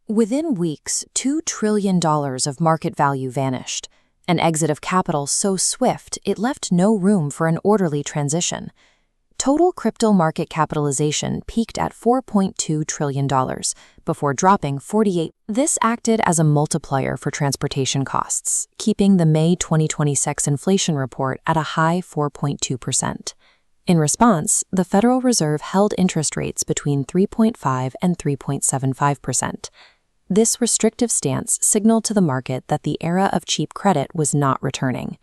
Within weeks, $2 trillion of market value vanished, an exit of capital so swift it left no room for an orderly transition. Total crypto market capitalization peaked at $4.2 trillion, before dropping 48%. This acted as a multiplier for transportation costs, keeping the May 2026 inflation report at a high 4.2%. In response, the Federal Reserve held interest rates between 3.5% and 3.75%. This restrictive stance signaled to the market that the era of cheap credit was not returning.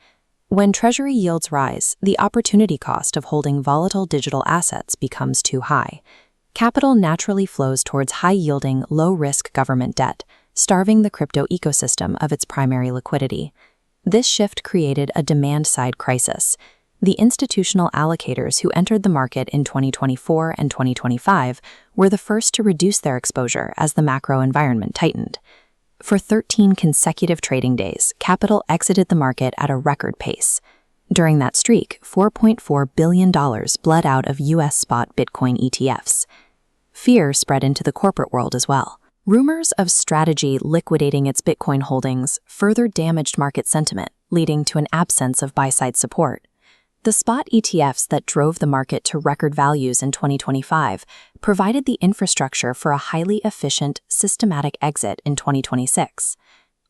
When Treasury yields rise, the opportunity cost of holding volatile digital assets becomes too high. Capital naturally flows towards high-yielding, low-risk government debt, starving the crypto ecosystem of its primary liquidity. This shift created a demand-side crisis. The institutional allocators who entered the market in 2024 and 2025 were the first to reduce their exposure as the macro environment tightened. For 13 consecutive trading days, capital exited the market at a record pace. During that streak, $4.4 billion bled out of U.S. spot Bitcoin ETFs. Fear spread into the corporate world as well. Rumors of Strategy liquidating its Bitcoin holdings further damaged market sentiment, leading to an absence of buy-side support. The spot ETFs that drove the market to record values in 2025 provided the infrastructure for a highly efficient, systematic exit in 2026.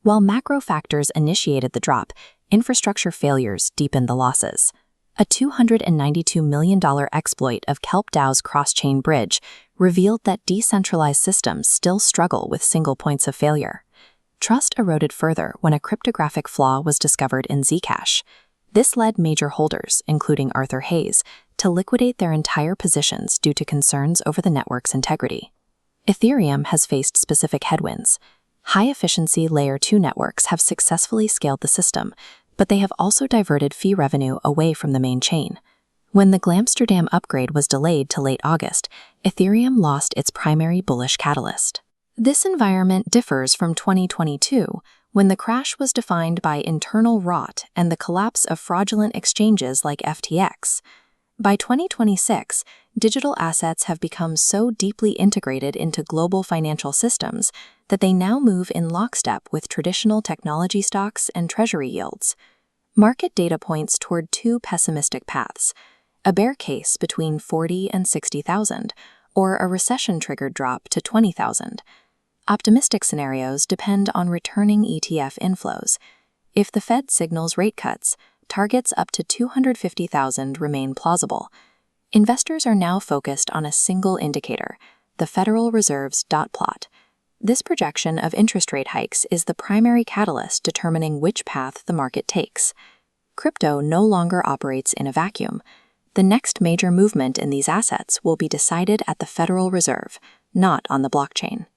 While macro factors initiated the drop, infrastructure failures deepened the losses. A $292 million exploit of KelpDAO's cross-chain bridge revealed that decentralized systems still struggle with single points of failure. Trust eroded further when a cryptographic flaw was discovered in Zcash. This led major holders, including Arthur Hayes, to liquidate their entire positions due to concerns over the network's integrity. Ethereum has faced specific headwinds. High-efficiency Layer 2 networks have successfully scaled the system, but they have also diverted fee revenue away from the main chain. When the Glamsterdam upgrade was delayed to late August, Ethereum lost its primary bullish catalyst. This environment differs from 2022, when the crash was defined by internal rot and the collapse of fraudulent exchanges like FTX. By 2026, digital assets have become so deeply integrated into global financial systems that they now move in lockstep with traditional technology stocks and treasury yields. Market data points toward two pessimistic paths: a bear case between 40 and 60,000, or a recession-triggered drop to 20,000. Optimistic scenarios depend on returning ETF inflows. If the Fed signals rate cuts, targets up to 250,000 remain plausible. Investors are now focused on a single indicator, the Federal Reserve's dot plot. This projection of interest rate hikes is the primary catalyst determining which path the market takes. Crypto no longer operates in a vacuum. The next major movement in these assets will be decided at the Federal Reserve, not on the blockchain.